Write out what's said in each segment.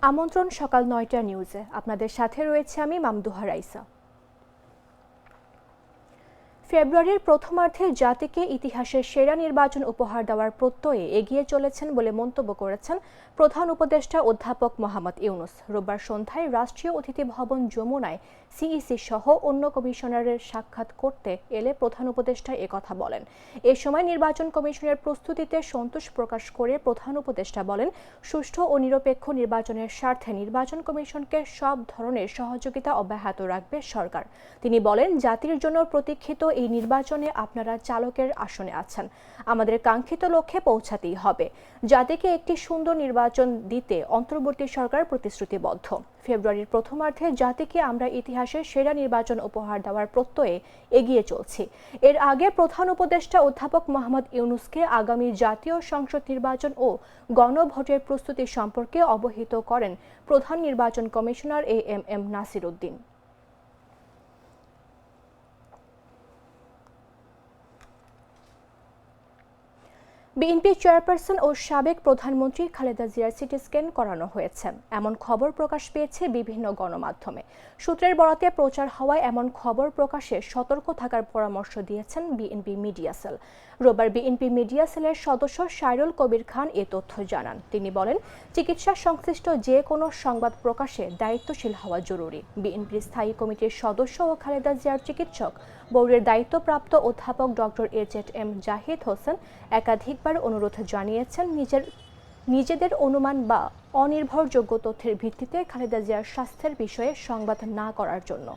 আমন্ত্রণ সকাল ৯টা নিউজে। আপনাদের সাথে রয়েছে আমি মামদুহা রাইসা। ফেব্রুয়ারির প্রথমার্ধে জাতিকে ইতিহাসের সেরা নির্বাচন উপহার দেওয়ার প্রত্যয়ে এগিয়ে চলেছেন বলে মন্তব্য করেছেন প্রধান উপদেষ্টা অধ্যাপক মোহাম্মদ ইউনুস। রোববার সন্ধ্যায় রাষ্ট্রীয় অতিথি ভবন যমুনায় সিইসি সহ অন্য কমিশনারের সাক্ষাৎ করতে এলে প্রধান উপদেষ্টা একথা বলেন। এ সময় নির্বাচন কমিশনের প্রস্তুতিতে সন্তোষ প্রকাশ করে প্রধান উপদেষ্টা বলেন, সুষ্ঠু ও নিরপেক্ষ নির্বাচনের স্বার্থে নির্বাচন কমিশনকে সব ধরনের সহযোগিতা অব্যাহত রাখবে সরকার। তিনি বলেন, জাতির জন্য প্রতীক্ষিত এই নির্বাচনে আপনারা চালকের আসনে আছেন। আমাদের কাঙ্ক্ষিত লক্ষ্যে পৌঁছাতেই হবে। জাতিকে একটি সুন্দর নির্বাচন দিতে অন্তর্বর্তী সরকার প্রতিশ্রুতিবদ্ধ। ফেব্রুয়ারির প্রথমার্ধে জাতিকে আমরা ইতিহাসের সেরা নির্বাচন উপহার দেওয়ার প্রত্যয়ে এগিয়ে চলছি। এর আগে প্রধান উপদেষ্টা অধ্যাপক মোহাম্মদ ইউনুসকে আগামী জাতীয় সংসদ নির্বাচন ও গণভোটের প্রস্তুতি সম্পর্কে অবহিত করেন প্রধান নির্বাচন commissioner AMM Nasir Uddin. BNP chairperson ও সাবেক প্রধানমন্ত্রী খালেদা জিয়ার সিটি স্ক্যান করানো হয়েছে, এমন খবর প্রকাশ পেয়েছে বিভিন্ন গণমাধ্যমে। সূত্রের বরাতে প্রচার হওয়ায় এমন খবর প্রকাশে সতর্ক থাকার পরামর্শ দিয়েছেন বিএনপি মিডিয়া সেল। রোববার বিএনপি মিডিয়া সেলের সদস্য সাইরুল কবির খান এ তথ্য জানান। তিনি বলেন, চিকিৎসা সংশ্লিষ্ট যে কোনো সংবাদ প্রকাশে দায়িত্বশীল হওয়া জরুরি। বিএনপির স্থায়ী কমিটির সদস্য ও খালেদা জিয়ার চিকিৎসক বোর্ডের দায়িত্বপ্রাপ্ত অধ্যাপক ডক্টর এজেড.এম জাহিদ হোসেন একাধিকবার অনুরোধ জানিয়েছেন নিজেদের অনুমান বা অনির্ভরযোগ্য তথ্যের ভিত্তিতে খালেদা জিয়ার স্বাস্থ্যের বিষয়ে সংবাদ না করার জন্য।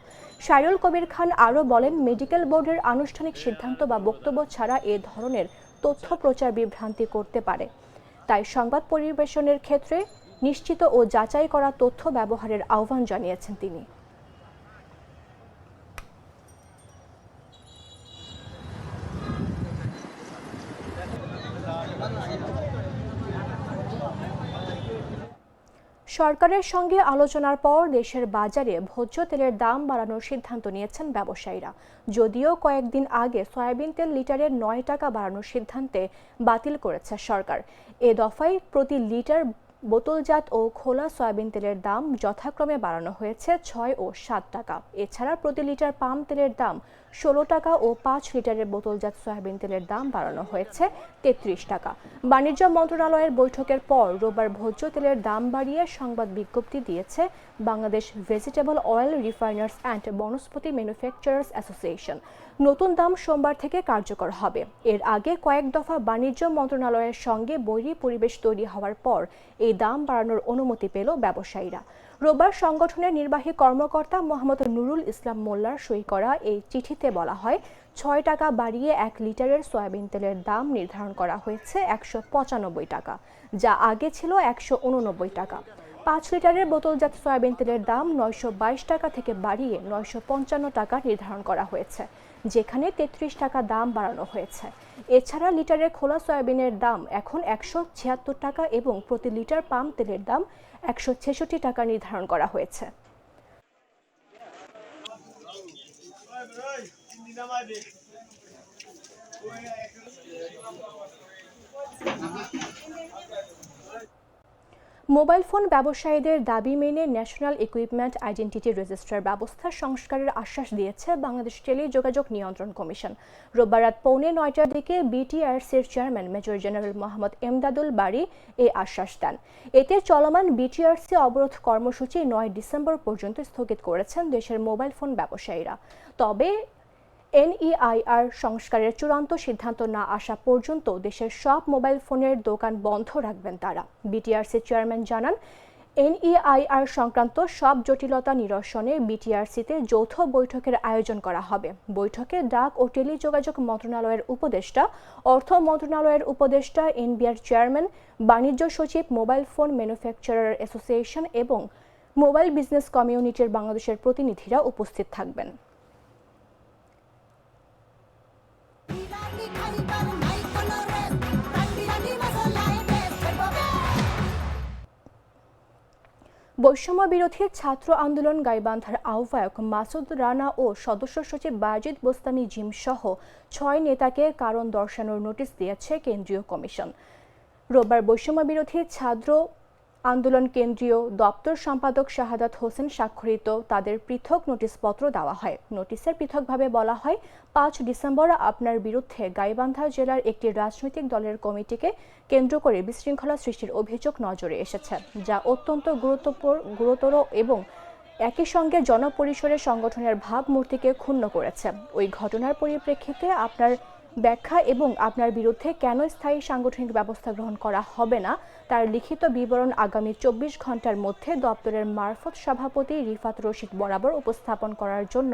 সাইরুল কবির খান আরও বলেন, মেডিকেল বোর্ডের আনুষ্ঠানিক সিদ্ধান্ত বা বক্তব্য ছাড়া এ ধরনের তথ্য প্রচার বিভ্রান্তি করতে পারে। তাই সংবাদ পরিবেশনের ক্ষেত্রে নিশ্চিত ও যাচাই করা তথ্য ব্যবহারের আহ্বান জানিয়েছেন তিনি। সরকারের সঙ্গে আলোচনার পর দেশের বাজারে ভোজ্য তেলের দাম বাড়ানোর সিদ্ধান্ত নিয়েছেন ব্যবসায়ীরা। যদিও কয়েকদিন আগে সয়াবিন তেল লিটারে ৯ টাকা বাড়ানোর সিদ্ধান্তে বাতিল করেছে সরকার। এ দফায় প্রতি লিটার বোতলজাত ও খোলা সয়াবিন তেলের দাম যথাক্রমে বাড়ানো হয়েছে ৬ ও ৭ টাকা। এছাড়া প্রতি লিটার পাম তেলের দাম ১৬ টাকা ও ৫ লিটারের বোতলজাত সয়াবিন তেলের দাম বাড়ানো হয়েছে ৩৩ টাকা। বাণিজ্য মন্ত্রণালয়ের বৈঠকের পর রোববার ভোজ্য তেলের দাম বাড়িয়ে সংবাদ বিজ্ঞপ্তি দিয়েছে Bangladesh vegetable oil refiners and Vanaspati manufacturers association. নতুন দাম সোমবার থেকে কার্যকর হবে। এর আগে কয়েক দফা বাণিজ্য মন্ত্রণালয়ের সঙ্গে বৈরী পরিবেশ তৈরি হওয়ার পর এই দাম বাড়ানোর অনুমতি পেল ব্যবসায়ীরা। রোববার সংগঠনের নির্বাহী কর্মকর্তা মোহাম্মদ নুরুল ইসলাম মোল্লার সই করা এই চিঠিতে বলা হয়, ৬ টাকা বাড়িয়ে ১ লিটারের সয়াবিন তেলের দাম নির্ধারণ করা হয়েছে ১৯৫ টাকা, যা আগে ছিল ১৮৯ টাকা। ৫ লিটারের বোতলজাত সয়াবিন তেলের দাম ৯২২ টাকা থেকে বাড়িয়ে ৯৫৫ টাকা নির্ধারণ করা হয়েছে, যেখানে ৩৩ টাকা দাম বাড়ানো হয়েছে। এছাড়া লিটারের খোলা সয়াবিনের দাম এখন ১৭৬ টাকা এবং প্রতি লিটার পাম তেলের দাম ১৬৬ টাকা নির্ধারণ করা হয়েছে। মোবাইল ফোন ব্যবসায়ীদের দাবি মেনে ন্যাশনাল ইকুইপমেন্ট আইডেন্টিটি রেজিস্টার ব্যবস্থা সংস্কারের আশ্বাস দিয়েছে বাংলাদেশ টেলিযোগাযোগ নিয়ন্ত্রণ কমিশন। রোববার রাত 8:45টার দিকে বিটিআরসির chairman major general Mohammad Emdadul Bari এই আশ্বাস দেন। এতে চলমান বিটিআরসি অবরোধ কর্মসূচি 9 ডিসেম্বর পর্যন্ত স্থগিত করেছেন দেশের মোবাইল ফোন ব্যবসায়ীরা। তবে এনইআইআর সংস্কারের চূড়ান্ত সিদ্ধান্ত না আসা পর্যন্ত দেশের সব মোবাইল ফোনের দোকান বন্ধ রাখবেন তারা। বিটিআরসি চেয়ারম্যান জানান, এনইআইআর সংক্রান্ত সব জটিলতা নিরসনে বিটিআরসিতে যৌথ বৈঠকের আয়োজন করা হবে। বৈঠকে ডাক ও টেলিযোগাযোগ মন্ত্রণালয়ের উপদেষ্টা, অর্থ মন্ত্রণালয়ের উপদেষ্টা, এনবিআর চেয়ারম্যান, বাণিজ্য সচিব, মোবাইল ফোন ম্যানুফ্যাকচারার অ্যাসোসিয়েশন এবং মোবাইল বিজনেস কমিউনিটির বাংলাদেশের প্রতিনিধিরা উপস্থিত থাকবেন। বৈষম্য বিরোধী ছাত্র আন্দোলন গাইবান্ধার আহ্বায়ক মাসুদ রানা ও সদস্য সচিব বাজিদ বোস্তামি জিম সহ 6 নেতাকে কারণ দর্শানোর নোটিশ দিয়েছে কেন্দ্রীয় কমিশন। রোববার বৈষম্য বিরোধী ছাত্র আন্দোলন কেন্দ্রীয় দপ্তর সম্পাদক শাহাদাত হোসেন স্বাক্ষরিত তাদের পৃথক নোটিশপত্র দেওয়া হয়। নোটিশের পৃথকভাবে বলা হয়, 5 ডিসেম্বর আপনার বিরুদ্ধে গাইবান্ধা জেলার একটি রাজনৈতিক দলের কমিটিকে কেন্দ্র করে বিশৃঙ্খলা সৃষ্টির অভিযোগ নজরে এসেছে, যা অত্যন্ত গুরুতর এবং একই সঙ্গে জনপরিসরে সংগঠনের ভাবমূর্তিকে ক্ষুণ্ণ করেছে। ওই ঘটনার পরিপ্রেক্ষিতে আপনার ব্যাখ্যা এবং আপনার বিরুদ্ধে কেন স্থায়ী সাংগঠনিক ব্যবস্থা গ্রহণ করা হবে না তার লিখিত বিবরণ আগামী 24 ঘন্টার মধ্যে দপ্তরের মারফত সভাপতি রিফাত রশিদ বরাবর উপস্থাপন করার জন্য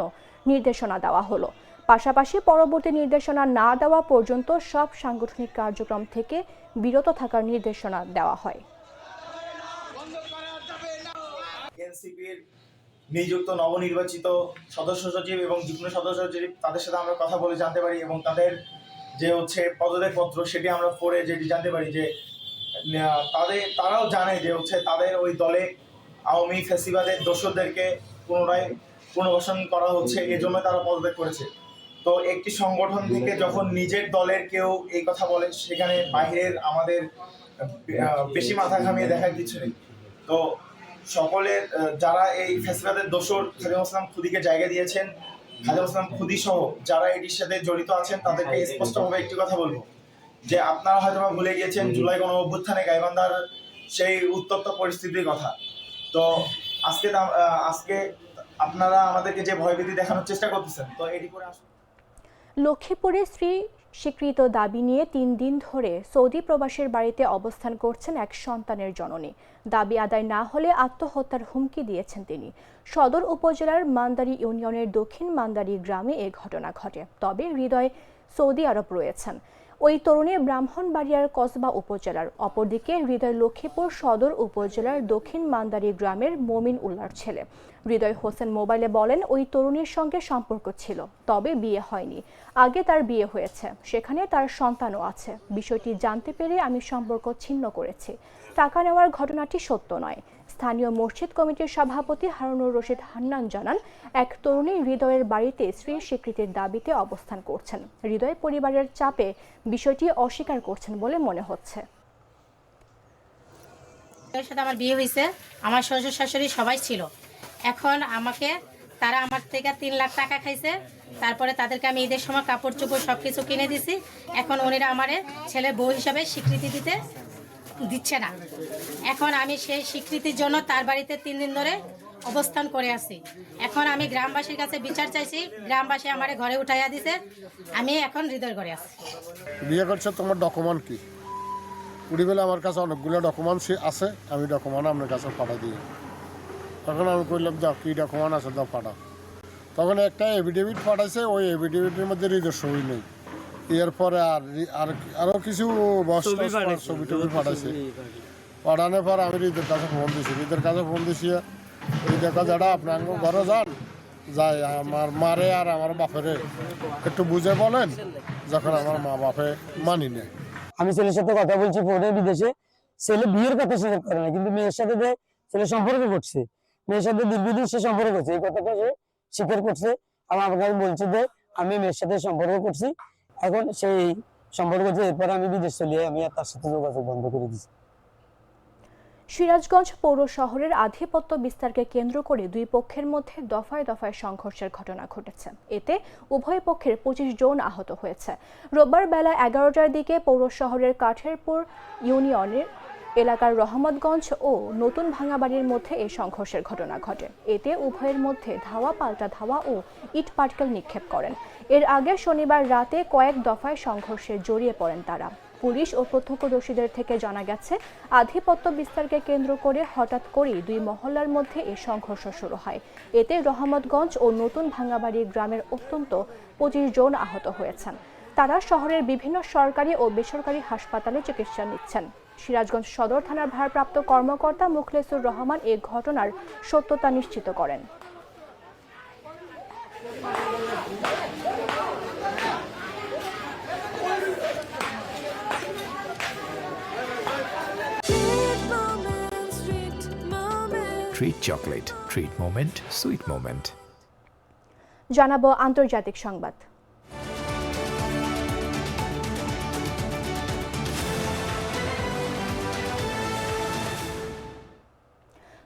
নির্দেশনা দেওয়া হলো। পাশাপাশি পরবর্তী নির্দেশনা না দেওয়া পর্যন্ত সব সাংগঠনিক কার্যক্রম থেকে বিরত থাকার নির্দেশনা দেওয়া হয়। এনসিপির নিযুক্ত নবনির্বাচিত সদস্য সচিব এবং যুগ্ম সদস্য সচিব তাদের সাথে আমরা কথা বলে জানতে পারি এবং তাদের যে পদত্যাগ পত্র সেটি আমরা পড়ে যেটি জানতে পারি যে তারাও জানে যে তাদের ওই দলে আওয়ামী ফ্যাসিবাদের দোসরদেরকে পুনরায় পুনর্বাসন করা হচ্ছে, এজন্য তারা পদত্যাগ করেছে। তো একটি সংগঠন থেকে যখন নিজের দলের কেউ এই কথা বলে, সেখানে বাইরের আমাদের বেশি মাথা ঘামিয়ে দেখার কিছু নেই। তো সকলের যারা এই ফ্যাসিবাদের দোসর খাদিম ইসলাম খুদিকে জায়গা দিয়েছেন, খাদিম ইসলাম খুদি সহ যারা এটির সাথে জড়িত আছেন, তাদেরকে স্পষ্টভাবে একটি কথা বলবো যে আপনারা হয়তো ভুলে গিয়েছেন জুলাই গণ অভ্যুত্থানে গাইবান্ধার সেই উত্তপ্ত পরিস্থিতির কথা। তো আজকে আপনারা আমাদেরকে যে ভয়ভীতি দেখানোর চেষ্টা করতেছেন, তো এটি করে লক্ষ্মীপুরে স্ত্রী স্বীকৃত দাবি নিয়ে 3 দিন ধরে সৌদি প্রবাসীর বাড়িতে অবস্থান করছেন এক সন্তানের জননী। দাবি আদায় না হলে আত্মহত্যার হুমকি দিয়েছেন তিনি। সদর উপজেলার মান্দারি ইউনিয়নের দক্ষিণ মান্দারি গ্রামে এ ঘটনা ঘটে। তবে হৃদয় সৌদি আরব রয়েছেন। ওই তরুণী ব্রাহ্মণবাড়িয়ার কসবা উপজেলার। অপরদিকে হৃদয় লক্ষ্মীপুর সদর উপজেলার দক্ষিণ মান্দারি গ্রামের মমিন উল্লাহর ছেলে। হৃদয় হোসেন মোবাইলে বলেন, ওই তরুণীর সঙ্গে সম্পর্ক ছিল, তবে বিয়ে হয়নি। আগে তার বিয়ে হয়েছে, সেখানে তার সন্তানও আছে। বিষয়টি জানতে পেরে আমি সম্পর্ক ছিন্ন করেছি। টাকা নেওয়ার ঘটনাটি সত্য নয়। স্থানীয় মসজিদ কমিটির সভাপতি হারুনুর রশিদ হান্নান জানান, এক তরুণী হৃদয়ের বাড়িতে স্ত্রীর স্বীকৃতির দাবিতে অবস্থান করছেন। হৃদয় পরিবারের চাপে বিষয়টি অস্বীকার করছেন বলে মনে হচ্ছে। এর সাথে আমার বিয়ে হয়েছে, আমার শ্বশুর শাশুড়ি সবাই ছিল। এখন তারা আমার থেকে 3 লাখ টাকা খাইছে। তারপরে তাদেরকে আমি ঈদের সময় কাপড় চোপড় সব কিছু কিনে দিছি। এখন ওনারা আমার ছেলের বউ হিসাবে স্বীকৃতি দিচ্ছে না। এখন আমি সেই স্বীকৃতির জন্য তার বাড়িতে 3 দিন ধরে অবস্থান করে আছি। এখন আমি গ্রামবাসীর কাছে বিচার চাইছি। গ্রামবাসী আমার ঘরে উঠাইয়া দিছে। আমি এখন হৃদয় ঘরে আছি। বিয়ে করছে, তোমার ডকুমেন্ট কি? উড়ি বেলা আমার কাছে অনেকগুলো ডকুমেন্টস আছে, আমি ডকুমেন্ট আপনার কাছে পাঠা দিই। তখন আমি কইলাম, যাও কী ডকুমেন্ট আছে দাও পাঠাও। তখন একটা এফিডেভিট পাঠাইছে, ওই এফিডেভিটের মধ্যে হৃদয় সই নেই। এরপরে আরও কিছু ছবি টবি পাঠাইছে। পাঠানোর পর আমি হৃদের কাছে ফোন দিয়েছি। হৃদের কাছে ফোন দিয়েছি, হৃদের কাছে আপনার ঘরে যাই আমার মারে আর আমার বাপেরে একটু বুঝে বলেন, যখন আমার মা বাপে মানি নেয়। আমি ছেলের সাথে কথা বলছি ফোনে, বিদেশে। ছেলে বিয়ের কথা স্বীকার করে না, কিন্তু মেয়ের সাথে ছেলে সম্পর্ক করছে। মেয়ের সাথে দীর্ঘদিন সে সম্পর্ক করছে, এই কথাটা সে স্বীকার করছে। আমাকে আমি বলছি যে আমি মেয়ের সাথে সম্পর্ক করছি। এখন সেই সম্পর্ক করছে, এরপরে আমি বিদেশ চলে আমি আর তার সাথে যোগাযোগ বন্ধ করে দিচ্ছি। সিরাজগঞ্জ পৌর শহরের আধিপত্য বিস্তারকে কেন্দ্র করে দুই পক্ষের মধ্যে দফায় দফায় সংঘর্ষের ঘটনা ঘটেছে। এতে উভয় পক্ষের 25 জন আহত হয়েছে। রোববার বেলা 11টার দিকে পৌর শহরের কাঠেরপুর ইউনিয়নের এলাকার রহমতগঞ্জ ও নতুন ভাঙাবাড়ির মধ্যে এই সংঘর্ষের ঘটনা ঘটে। এতে উভয়ের মধ্যে ধাওয়া পাল্টা ধাওয়া ও ইট পাটকেল নিক্ষেপ করেন। এর আগে শনিবার রাতে কয়েক দফায় সংঘর্ষে জড়িয়ে পড়েন তারা। পুলিশ ও প্রত্যক্ষদর্শীদের থেকে জানা গেছে, আধিপত্য বিস্তারকে কেন্দ্র করে হঠাৎ করেই দুই মহল্লার মধ্যে এই সংঘর্ষ শুরু হয়। এতে রহমতগঞ্জ ও নতুন ভাঙাবাড়ি গ্রামের অন্তত 25 জন আহত হয়েছেন। তারা শহরের বিভিন্ন সরকারি ও বেসরকারি হাসপাতালে চিকিৎসা নিচ্ছেন। সিরাজগঞ্জ সদর থানার ভারপ্রাপ্ত কর্মকর্তা মুখলেসুর রহমান এই ঘটনার সত্যতা নিশ্চিত করেন। Treat chocolate, treat moment, sweet moment. জানাবো আন্তর্জাতিক সংবাদ।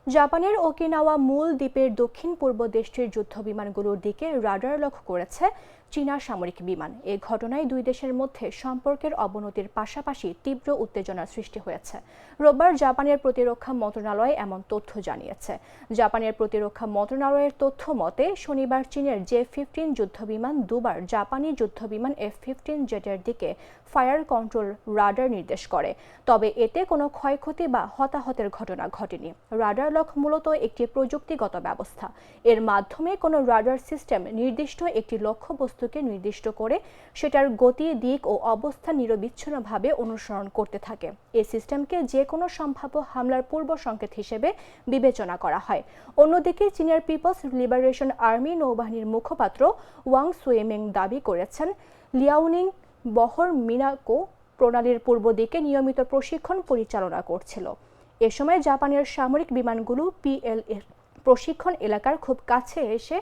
জাপানের ওকিনাওয়া মূল দ্বীপের দক্ষিণ পূর্ব দেশটির যুদ্ধবিমানগুলোর দিকে রাডার লক্ষ্য করেছে চীনা সামরিক বিমান। এ ঘটনায় দুই দেশের মধ্যে সম্পর্কের অবনতির পাশাপাশি তীব্র উত্তেজনার সৃষ্টি হয়েছে। রোববার জাপানের প্রতিরক্ষা মন্ত্রণালয় এমন তথ্য জানিয়েছে। জাপানের প্রতিরক্ষা মন্ত্রণালয়ের তথ্য মতে শনিবার চীনের J-15 যুদ্ধবিমান দুবার জাপানি যুদ্ধবিমান F-15 জেটের দিকে ফায়ার কন্ট্রোল রাডার নির্দেশ করে, তবে এতে কোনো ক্ষয়ক্ষতি বা হতাহতের ঘটনা ঘটেনি। রাডার লক মূলত একটি প্রযুক্তিগত ব্যবস্থা। এর মাধ্যমে কোনো রাডার সিস্টেম নির্দিষ্ট একটি লক্ষ্যবস্তুকে নির্দিষ্ট করে সেটার গতি, দিক ও অবস্থান নিরবিচ্ছিন্নভাবে অনুসরণ করতে থাকে। এই সিস্টেমকে যে কোনো সম্ভাব্য হামলার পূর্ব সংকেত হিসেবে বিবেচনা করা হয়। অন্যদিকে চীনের পিপলস লিবারেশন আর্মি নৌবাহিনীর মুখপাত্র ওয়াং সুয়েমিং দাবি করেছেন লিয়াওনিং বহর মিনাকো প্রণালীর পূর্ব দিকে নিয়মিত প্রশিক্ষণ পরিচালনা করছিল। এ সময় জাপানের সামরিক বিমানগুলো PLA প্রশিক্ষণ এলাকার খুব কাছে এসে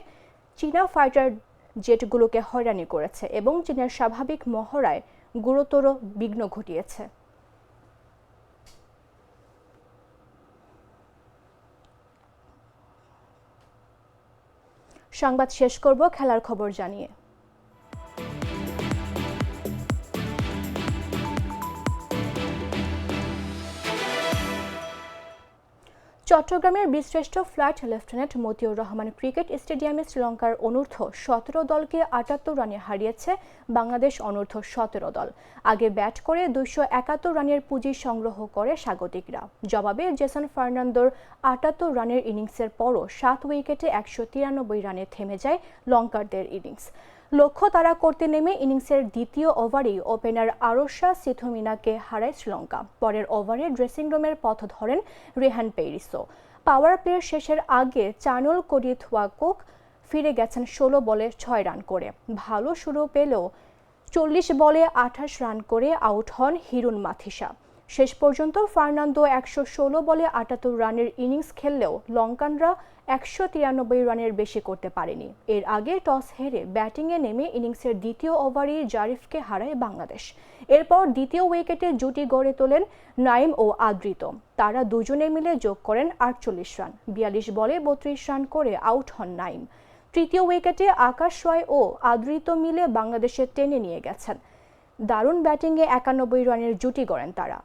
চীনা ফাইটার জেটগুলোকে হয়রানি করেছে এবং চীনের স্বাভাবিক মহড়ায় গুরুতর বিঘ্ন ঘটিয়েছে। সংবাদ শেষ করব খেলার খবর জানিয়ে। চট্টগ্রামের বীরশ্রেষ্ঠ flight lieutenant Motiur Rahman cricket স্টেডিয়ামে শ্রীলঙ্কার অনূর্ধ্ব 17 দলকে 78 রানে হারিয়েছে বাংলাদেশ অনূর্ধ্ব 17 দল। আগে ব্যাট করে 271 রানের পুঁজি সংগ্রহ করে স্বাগতিকরা। জবাবে জেসন ফার্নান্দোর 78 রানের ইনিংসের পরও 7 উইকেটে 193 রানে থেমে যায় লঙ্কারদের ইনিংস। লক্ষ্য তাড়া করতে নেমে ইনিংসের দ্বিতীয় ওভারেই ওপেনার আরশা সিথুমিনাকে হারায় শ্রীলঙ্কা। পরের ওভারে ড্রেসিং রুমের পথ ধরেন রেহান পেরিসো। পাওয়ার প্লের শেষের আগে চানুল কোডিথওয়াকুক ফিরে গেছেন 16 বলে 6 রান করে। ভালো শুরু পেলেও 40 বলে 28 রান করে আউট হন হিরুন মাথিসা। শেষ পর্যন্ত ফার্নান্দো 116 বলে 78 রানের ইনিংস খেললেও লঙ্কানরা 193 রানের বেশি করতে পারেনি। এর আগে টস হেরে ব্যাটিংয়ে নেমে ইনিংসের দ্বিতীয় ওভারেই জারিফকে হারায় বাংলাদেশ। এরপর দ্বিতীয় উইকেটে জুটি গড়ে তোলেন নাইম ও আদৃত। তারা দুজনে মিলে যোগ করেন 48 রান। 42 বলে 32 রান করে আউট হন নাইম। তৃতীয় উইকেটে আকাশ রয় ও আদৃত মিলে বাংলাদেশে টেনে নিয়ে গেছেন। দারুণ ব্যাটিংয়ে 91 রানের জুটি গড়েন তারা।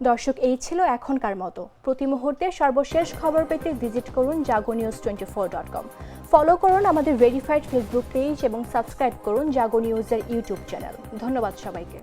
দর্শক, এই ছিল এখনকার মতো। প্রতি মুহূর্তে সর্বশেষ খবর পেতে ভিজিট করুন jagonews24.com। ফলো করুন আমাদের ভেরিফাইড ফেসবুক পেজ এবং সাবস্ক্রাইব করুন জাগো নিউজের ইউটিউব চ্যানেল। ধন্যবাদ সবাইকে।